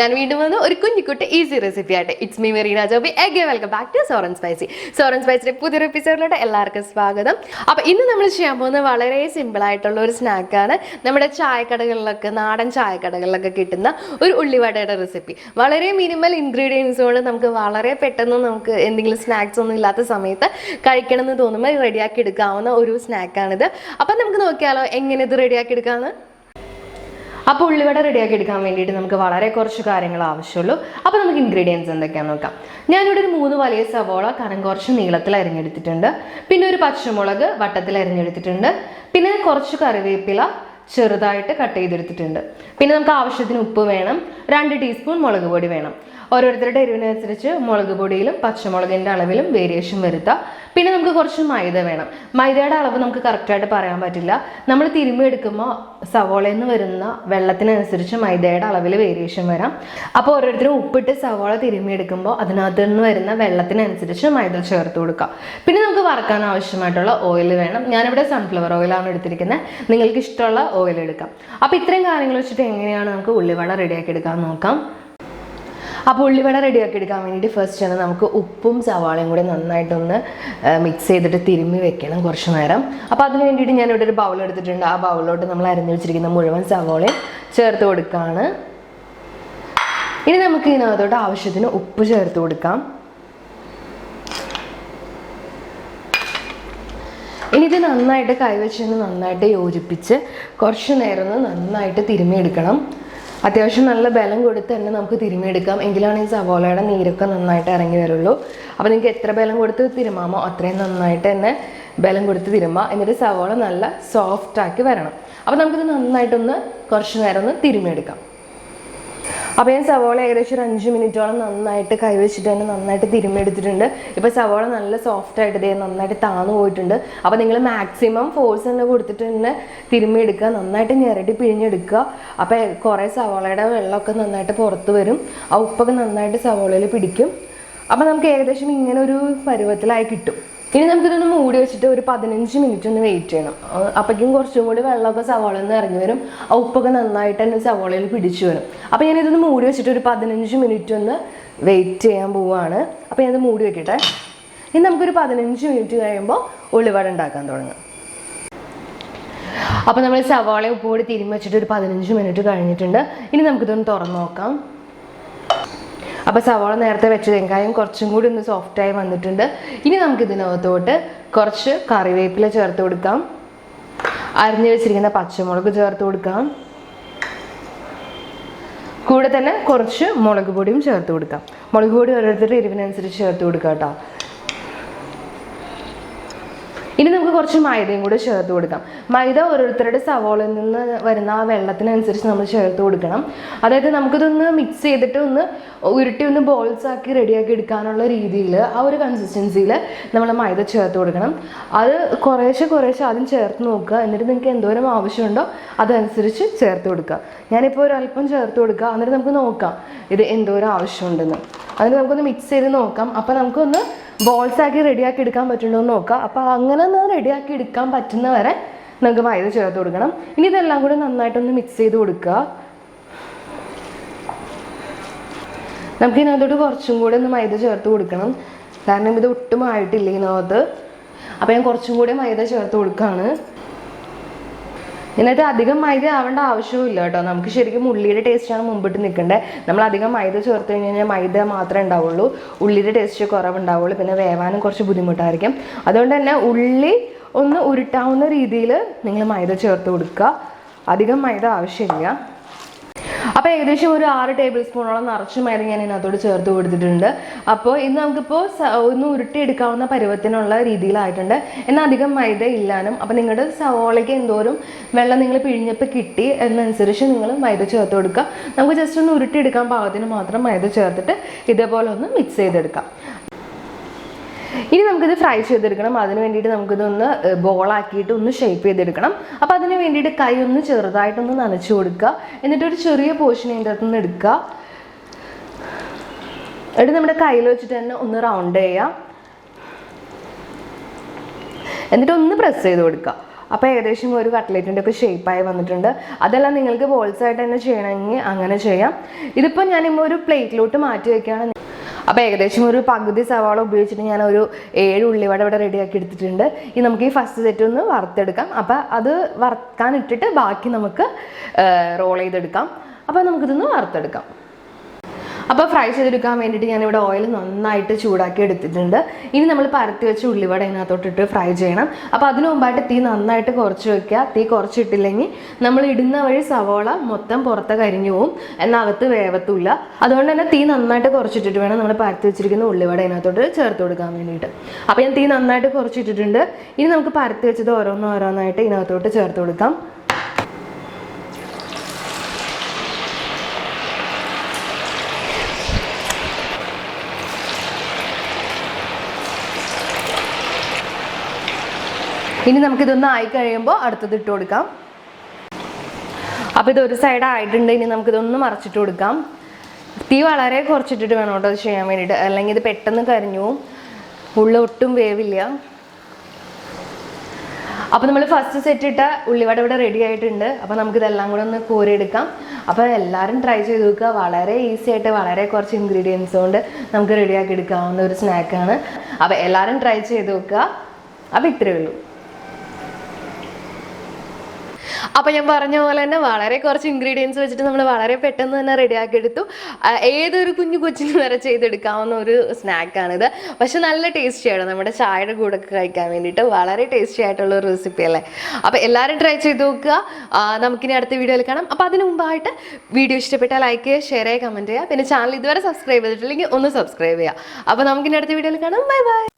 ഞാൻ വീണ്ടും വന്ന് ഒരു കുഞ്ഞിക്കുട്ടി ഈസി റെസിപ്പി ആയിട്ട് it's me Merina Joby again welcome back to സോറൻ സ്പൈസിയുടെ പുതിയൊരു എപ്പിസോഡിലോട്ട് എല്ലാവർക്കും സ്വാഗതം. അപ്പോൾ ഇന്ന് നമ്മൾ ചെയ്യാൻ പോകുന്നത് വളരെ സിമ്പിൾ ആയിട്ടുള്ള ഒരു സ്നാക്കാണ്. നമ്മുടെ ചായക്കടകളിലൊക്കെ നാടൻ ചായക്കടകളിലൊക്കെ കിട്ടുന്ന ഒരു ഉള്ളിവടയുടെ റെസിപ്പി. വളരെ മിനിമൽ ഇൻഗ്രീഡിയൻസ് കൊണ്ട് നമുക്ക് വളരെ പെട്ടെന്ന് നമുക്ക് എന്തെങ്കിലും സ്നാക്സ് ഒന്നും ഇല്ലാത്ത സമയത്ത് കഴിക്കണം എന്ന് തോന്നുമ്പോൾ റെഡിയാക്കി എടുക്കാവുന്ന ഒരു സ്നാക്കാണിത്. അപ്പം നമുക്ക് നോക്കിയാലോ എങ്ങനെ ഇത് റെഡിയാക്കി എടുക്കാമെന്ന്. അപ്പോൾ ഉള്ളിവട റെഡിയാക്കി എടുക്കാൻ വേണ്ടിയിട്ട് നമുക്ക് വളരെ കുറച്ച് കാര്യങ്ങൾ ആവശ്യമുള്ളൂ. അപ്പോൾ നമുക്ക് ഇൻഗ്രീഡിയൻസ് എന്തൊക്കെയാണെന്ന് നോക്കാം. ഞാനിവിടെ ഒരു 3 വലിയ സവോള കനം കുറച്ച് നീളത്തിൽ അരിഞ്ഞെടുത്തിട്ടുണ്ട്. പിന്നെ ഒരു പച്ചമുളക് വട്ടത്തിൽ അരിഞ്ഞെടുത്തിട്ടുണ്ട്. പിന്നെ കുറച്ച് കറിവേപ്പില ചെറുതായിട്ട് കട്ട് ചെയ്തെടുത്തിട്ടുണ്ട്. പിന്നെ നമുക്ക് ആവശ്യത്തിന് ഉപ്പ് വേണം. 2 ടീസ്പൂൺ മുളക് പൊടി വേണം. ഓരോരുത്തരുടെ എരിവിനനുസരിച്ച് മുളക് പൊടിയിലും പച്ചമുളകിൻ്റെ അളവിലും വേരിയേഷൻ വരുത്താം. പിന്നെ നമുക്ക് കുറച്ച് മൈദ വേണം. മൈദയുടെ അളവ് നമുക്ക് കറക്റ്റായിട്ട് പറയാൻ പറ്റില്ല. നമ്മൾ തിരുമ്മി എടുക്കുമ്പോൾ സവോളയിൽ നിന്ന് വരുന്ന വെള്ളത്തിനനുസരിച്ച് മൈദയുടെ അളവിൽ വേരിയേഷൻ വരാം. അപ്പോൾ ഓരോരുത്തരും ഉപ്പിട്ട് സവോള തിരുമ്മി എടുക്കുമ്പോൾ അതിനകത്ത് നിന്ന് വരുന്ന വെള്ളത്തിനനുസരിച്ച് മൈദ ചേർത്ത് കൊടുക്കാം. പിന്നെ നമുക്ക് വറക്കാൻ ആവശ്യമായിട്ടുള്ള ഓയിൽ വേണം. ഞാനിവിടെ സൺഫ്ലവർ ഓയിലാണ് എടുത്തിരിക്കുന്നത്. നിങ്ങൾക്ക് ഇഷ്ടമുള്ള ഓയിൽ എടുക്കാം. അപ്പോൾ ഇത്രയും കാര്യങ്ങൾ വെച്ചിട്ട് എങ്ങനെയാണ് നമുക്ക് ഉള്ളിവട റെഡിയാക്കി എടുക്കാൻ നോക്കാം. അപ്പോൾ ഉള്ളിവട റെഡിയാക്കി എടുക്കാൻ വേണ്ടിയിട്ട് ഫസ്റ്റ് ആണ് നമുക്ക് ഉപ്പും സവാളയും കൂടി നന്നായിട്ടൊന്ന് മിക്സ് ചെയ്തിട്ട് തിരുമ്മി വെക്കണം കുറച്ച് നേരം. അപ്പോൾ അതിന് വേണ്ടിയിട്ട് ഞാനിവിടെ ഒരു ബൗൾ എടുത്തിട്ടുണ്ട്. ആ ബൗളിലോട്ട് നമ്മൾ അരിഞ്ഞു വെച്ചിരിക്കുന്ന മുഴുവൻ സവാളയും ചേർത്ത് കൊടുക്കുകയാണ്. ഇനി നമുക്ക് ഇതിനകത്തോട്ട് ആവശ്യത്തിന് ഉപ്പ് ചേർത്ത് കൊടുക്കാം. ഇനി ഇത് നന്നായിട്ട് കൈവച്ച് നന്നായിട്ട് യോജിപ്പിച്ച് കുറച്ച് നേരം നന്നായിട്ട് തിരുമ്മിയെടുക്കണം. അത്യാവശ്യം നല്ല ബലം കൊടുത്ത് തന്നെ നമുക്ക് തിരുമ്മിയെടുക്കാം. എങ്കിലാണ് ഈ സവോളയുടെ നീരൊക്കെ നന്നായിട്ട് ഇറങ്ങി വരുള്ളൂ. അപ്പോൾ നിങ്ങൾക്ക് എത്ര ബലം കൊടുത്ത് തിരുമാമോ അത്രയും നന്നായിട്ട് തന്നെ ബലം കൊടുത്ത് തിരുമ്മാം. എന്നിട്ട് സവോള നല്ല സോഫ്റ്റാക്കി വരണം. അപ്പോൾ നമുക്കിത് നന്നായിട്ടൊന്ന് കുറച്ച് നേരം ഒന്ന് തിരുമ്മിയെടുക്കാം. അപ്പോൾ ഞാൻ സവോള ഏകദേശം ഒരു 5 മിനിറ്റോളം നന്നായിട്ട് കൈവച്ചിട്ട് തന്നെ നന്നായിട്ട് തിരുമ്മിയെടുത്തിട്ടുണ്ട്. ഇപ്പോൾ സവോള നല്ല സോഫ്റ്റായിട്ട് നന്നായിട്ട് താന്നു പോയിട്ടുണ്ട്. അപ്പോൾ നിങ്ങൾ മാക്സിമം ഫോഴ്സ് തന്നെ കൊടുത്തിട്ട് തന്നെ തിരുമ്മിയെടുക്കുക. നന്നായിട്ട് ഞെരടി പിഴിഞ്ഞെടുക്കുക. അപ്പോൾ കുറേ സവോളയുടെ വെള്ളമൊക്കെ നന്നായിട്ട് പുറത്ത് വരും. ആ ഉപ്പൊക്കെ നന്നായിട്ട് സവോളയിൽ പിടിക്കും. അപ്പോൾ നമുക്ക് ഏകദേശം ഇങ്ങനെ ഒരു പരുവത്തിലായി കിട്ടും. ഇനി നമുക്കിതൊന്ന് മൂടി വെച്ചിട്ട് ഒരു 15 മിനിറ്റ് ഒന്ന് വെയിറ്റ് ചെയ്യണം. അപ്പോഴേക്കും കുറച്ചും കൂടി വെള്ളമൊക്കെ സവോളയിൽ നിന്ന് ഇറങ്ങി വരും. ആ ഉപ്പൊക്കെ നന്നായിട്ട് തന്നെ സവോളയിൽ പിടിച്ചു വരും. അപ്പോൾ ഞാനിതൊന്ന് മൂടി വെച്ചിട്ട് ഒരു 15 മിനിറ്റ് ഒന്ന് വെയിറ്റ് ചെയ്യാൻ പോവുകയാണ്. അപ്പോൾ ഞാനത് മൂടി വെക്കട്ടെ. ഇനി നമുക്കൊരു 15 മിനിറ്റ് കഴിയുമ്പോൾ ഉള്ളിവട ഉണ്ടാക്കാൻ തുടങ്ങാം. അപ്പോൾ നമ്മൾ സവോള ഉപ്പ് കൂടി തിരുമ്മി വെച്ചിട്ട് ഒരു 15 മിനിറ്റ് കഴിഞ്ഞിട്ടുണ്ട്. ഇനി നമുക്കിതൊന്ന് തുറന്ന് നോക്കാം. അപ്പോൾ സവോള നേരത്തെ വെച്ചതിനേക്കാളും കുറച്ചും കൂടി ഒന്ന് സോഫ്റ്റായി വന്നിട്ടുണ്ട്. ഇനി നമുക്കിതിനകത്തോട്ട് കുറച്ച് കറിവേപ്പില ചേർത്ത് കൊടുക്കാം. അരിഞ്ഞു വെച്ചിരിക്കുന്ന പച്ചമുളക് ചേർത്ത് കൊടുക്കാം. കൂടെ തന്നെ കുറച്ച് മുളക് പൊടിയും ചേർത്ത് കൊടുക്കാം. മുളക് പൊടി ഓരോരുത്തരുടെ എരിവിനനുസരിച്ച് ചേർത്ത് കൊടുക്കാം കേട്ടോ. ഇനി നമുക്ക് കുറച്ച് മൈദയും കൂടെ ചേർത്ത് കൊടുക്കാം. മൈദ ഓരോരുത്തരുടെ സവോളയിൽ നിന്ന് വരുന്ന ആ വെള്ളത്തിനനുസരിച്ച് നമ്മൾ ചേർത്ത് കൊടുക്കണം. അതായത് നമുക്കിതൊന്ന് മിക്സ് ചെയ്തിട്ട് ഒന്ന് ഉരുട്ടി ഒന്ന് ബോൾസ് ആക്കി റെഡിയാക്കി എടുക്കാനുള്ള രീതിയിൽ ആ ഒരു കൺസിസ്റ്റൻസിയിൽ നമ്മൾ മൈദ ചേർത്ത് കൊടുക്കണം. അത് കുറേശ്ശെ ആദ്യം ചേർത്ത് നോക്കുക. എന്നിട്ട് നിങ്ങൾക്ക് എന്തോരം ആവശ്യമുണ്ടോ അതനുസരിച്ച് ചേർത്ത് കൊടുക്കുക. ഞാനിപ്പോൾ ഒരല്പം ചേർത്ത് കൊടുക്കുക. എന്നിട്ട് നമുക്ക് നോക്കാം ഇത് എന്തോരം ആവശ്യമുണ്ടെന്ന്. അതിന് നമുക്കൊന്ന് മിക്സ് ചെയ്ത് നോക്കാം. അപ്പോൾ നമുക്കൊന്ന് ബോൾസ് ആക്കി റെഡിയാക്കി എടുക്കാൻ പറ്റുള്ളൂ എന്ന് നോക്കാം. അപ്പോൾ അങ്ങനെ ഒന്ന് റെഡിയാക്കി എടുക്കാൻ പറ്റുന്ന വരെ നമുക്ക് മൈദ ചേർത്ത് കൊടുക്കണം. ഇനി ഇതെല്ലാം കൂടെ നന്നായിട്ടൊന്ന് മിക്സ് ചെയ്ത് കൊടുക്കുക. നമുക്ക് ഇതിനകത്തോട്ട് കുറച്ചും കൂടെ ഒന്ന് മൈദ ചേർത്ത് കൊടുക്കണം. കാരണം ഇത് ഒട്ടും ആയിട്ടില്ല ഇതിനകത്ത്. അപ്പോൾ ഞാൻ കുറച്ചും കൂടെ മൈദ ചേർത്ത് കൊടുക്കുകയാണ്. ഇതിനകത്ത് അധികം മൈദ ആവേണ്ട ആവശ്യമില്ല കേട്ടോ. നമുക്ക് ശരിക്കും ഉള്ളിയുടെ ടേസ്റ്റാണ് മുമ്പിട്ട് നിൽക്കേണ്ടത്. നമ്മൾ അധികം മൈദ ചേർത്ത് കഴിഞ്ഞാൽ മൈദ മാത്രമേ ഉണ്ടാവുള്ളൂ. ഉള്ളിയുടെ ടേസ്റ്റ് കുറവുണ്ടാവുള്ളൂ. പിന്നെ വേവാനും കുറച്ച് ബുദ്ധിമുട്ടായിരിക്കും. അതുകൊണ്ട് തന്നെ ഉള്ളി ഒന്ന് ഉരുട്ടാവുന്ന രീതിയിൽ നിങ്ങൾ മൈദ ചേർത്ത് കൊടുക്കുക. അധികം മൈദ ആവശ്യമില്ല. അപ്പോൾ ഏകദേശം ഒരു 6 ടേബിൾ സ്പൂണോളം നിറച്ച് മൈദ ഞാൻ ഇതിനകത്തോട് ചേർത്ത് കൊടുത്തിട്ടുണ്ട്. അപ്പോൾ ഇത് നമുക്കിപ്പോൾ ഒന്ന് ഉരുട്ടിയെടുക്കാവുന്ന പരുവത്തിനുള്ള രീതിയിലായിട്ടുണ്ട്. എന്നാൽ അധികം മൈദ ഇല്ലാനും. അപ്പോൾ നിങ്ങളുടെ സവോളയ്ക്ക് എന്തോരം വെള്ളം നിങ്ങൾ പിഴിഞ്ഞപ്പോൾ കിട്ടി എന്നനുസരിച്ച് നിങ്ങൾ മൈദ ചേർത്ത് കൊടുക്കുക. നമുക്ക് ജസ്റ്റ് ഒന്ന് ഉരുട്ടിയെടുക്കാൻ പാകത്തിന് മാത്രം മൈദ ചേർത്തിട്ട് ഇതേപോലെ ഒന്ന് മിക്സ് ചെയ്തെടുക്കാം. ഇനി നമുക്കിത് ഫ്രൈ ചെയ്തെടുക്കണം. അതിന് വേണ്ടിയിട്ട് നമുക്കിതൊന്ന് ബോളാക്കിയിട്ട് ഒന്ന് ഷേപ്പ് ചെയ്തെടുക്കണം. അപ്പോൾ അതിന് വേണ്ടിയിട്ട് കൈ ഒന്ന് ചെറുതായിട്ടൊന്ന് നനച്ച് കൊടുക്കുക. എന്നിട്ടൊരു ചെറിയ പോർഷൻ ഇതിൻ്റെ അകത്തുനിന്ന് എടുക്കുക. എന്നിട്ട് നമ്മുടെ കയ്യിൽ വെച്ചിട്ട് തന്നെ ഒന്ന് റൗണ്ട് ചെയ്യുക. എന്നിട്ട് ഒന്ന് പ്രസ് ചെയ്ത് കൊടുക്കുക. അപ്പോൾ ഏകദേശം ഒരു കട്ട്ലറ്റിൻ്റെ ഒക്കെ ഷേപ്പായി വന്നിട്ടുണ്ട്. അതെല്ലാം നിങ്ങൾക്ക് ബോൾസ് ആയിട്ട് തന്നെ ചെയ്യണമെങ്കിൽ അങ്ങനെ ചെയ്യാം. ഇതിപ്പോൾ ഞാനിപ്പോൾ ഒരു പ്ലേറ്റിലോട്ട് മാറ്റി വയ്ക്കുകയാണ്. അപ്പോൾ ഏകദേശം ഒരു പകുതി സവാള ഉപയോഗിച്ചിട്ട് ഞാൻ ഒരു 7 ഉള്ളിവട ഇവിടെ റെഡിയാക്കി എടുത്തിട്ടുണ്ട്. ഇനി നമുക്ക് ഈ ഫസ്റ്റ് സെറ്റ് ഒന്ന് വറുത്തെടുക്കാം. അപ്പോൾ അത് വറുക്കാൻ ഇട്ടിട്ട് ബാക്കി നമുക്ക് റോൾ ചെയ്തെടുക്കാം. അപ്പോൾ നമുക്കിതൊന്ന് വറുത്തെടുക്കാം. അപ്പോൾ ഫ്രൈ ചെയ്തെടുക്കാൻ വേണ്ടിയിട്ട് ഞാനിവിടെ ഓയിൽ നന്നായിട്ട് ചൂടാക്കി എടുത്തിട്ടുണ്ട്. ഇനി നമ്മൾ പരത്തി വെച്ച് ഉള്ളിവട ഇതിനകത്തോട്ടിട്ട് ഫ്രൈ ചെയ്യണം. അപ്പോൾ അതിന് മുമ്പായിട്ട് തീ നന്നായിട്ട് കുറച്ച് വെക്കുക. തീ കുറച്ചിട്ടില്ലെങ്കിൽ നമ്മൾ ഇടുന്ന വഴി സവോള മൊത്തം പുറത്ത് കരിഞ്ഞു പോവും, എന്നാൽ അകത്ത് വേവത്തുമില്ല. അതുകൊണ്ട് തന്നെ തീ നന്നായിട്ട് കുറച്ചിട്ടിട്ട് വേണം നമ്മൾ പരത്തി വെച്ചിരിക്കുന്ന ഉള്ളിവട ഇതിനകത്തോട്ട് ചേർത്ത് കൊടുക്കാൻ വേണ്ടിയിട്ട്. അപ്പോൾ ഞാൻ തീ നന്നായിട്ട് കുറച്ചിട്ടിട്ടുണ്ട്. ഇനി നമുക്ക് പരത്തി വെച്ചത് ഓരോന്നായിട്ട് ഇതിനകത്തോട്ട് ചേർത്ത് കൊടുക്കാം. ഇനി നമുക്കിതൊന്ന് ആയി കഴിയുമ്പോൾ അടുത്തത് ഇട്ട് കൊടുക്കാം. അപ്പോൾ ഇതൊരു സൈഡ് ആയിട്ടുണ്ട്. ഇനി നമുക്കിതൊന്ന് മറിച്ചിട്ട് കൊടുക്കാം. തീ വളരെ കുറച്ചിട്ടിട്ട് വേണം കേട്ടോ അത് ചെയ്യാൻ വേണ്ടിയിട്ട്, അല്ലെങ്കിൽ ഇത് പെട്ടെന്ന് കരിഞ്ഞു പോവും, ഉള്ള ഒട്ടും വേവില്ല. അപ്പോൾ നമ്മൾ ഫസ്റ്റ് സെറ്റ് ഇട്ട ഉള്ളിവട ഇവിടെ റെഡി ആയിട്ടുണ്ട്. അപ്പോൾ നമുക്കിതെല്ലാം കൂടെ ഒന്ന് കോരിയെടുക്കാം. അപ്പോൾ എല്ലാവരും ട്രൈ ചെയ്ത് നോക്കുക. വളരെ ഈസി ആയിട്ട് വളരെ കുറച്ച് ഇൻഗ്രീഡിയൻസ് കൊണ്ട് നമുക്ക് റെഡിയാക്കി എടുക്കാവുന്ന ഒരു സ്നാക്കാണ്. അപ്പോൾ എല്ലാവരും ട്രൈ ചെയ്ത് നോക്കുക. അപ്പോൾ ഇത്രയേ ഉള്ളൂ. അപ്പോൾ ഞാൻ പറഞ്ഞ പോലെ തന്നെ വളരെ കുറച്ച് ഇൻഗ്രീഡിയൻസ് വെച്ചിട്ട് നമ്മൾ വളരെ പെട്ടെന്ന് തന്നെ റെഡിയാക്കി എടുത്തു. ഏതൊരു കുഞ്ഞു കൊച്ചിന് വരെ ചെയ്തെടുക്കാവുന്ന ഒരു സ്നാക്കാണിത്. പക്ഷെ നല്ല ടേസ്റ്റിയാണ്. നമ്മുടെ ചായയുടെ കൂടെ ഒക്കെ കഴിക്കാൻ വേണ്ടിയിട്ട് വളരെ ടേസ്റ്റി ആയിട്ടുള്ള ഒരു റെസിപ്പി അല്ലേ. അപ്പോൾ എല്ലാവരും ട്രൈ ചെയ്ത് നോക്കുക. നമുക്കിനി അടുത്ത വീഡിയോയിൽ കാണാം. അപ്പോൾ അതിന് മുമ്പായിട്ട് വീഡിയോ ഇഷ്ടപ്പെട്ടാൽ ലൈക്ക് ചെയ്യുക, ഷെയർ ചെയ്യുക, കമൻറ്റ് ചെയ്യുക. പിന്നെ ചാനൽ ഇതുവരെ സബ്സ്ക്രൈബ് ചെയ്തിട്ടില്ലെങ്കിൽ ഒന്ന് സബ്സ്ക്രൈബ് ചെയ്യുക. അപ്പോൾ നമുക്കിനി അടുത്ത വീഡിയോയിൽ കാണാം. Bye bye.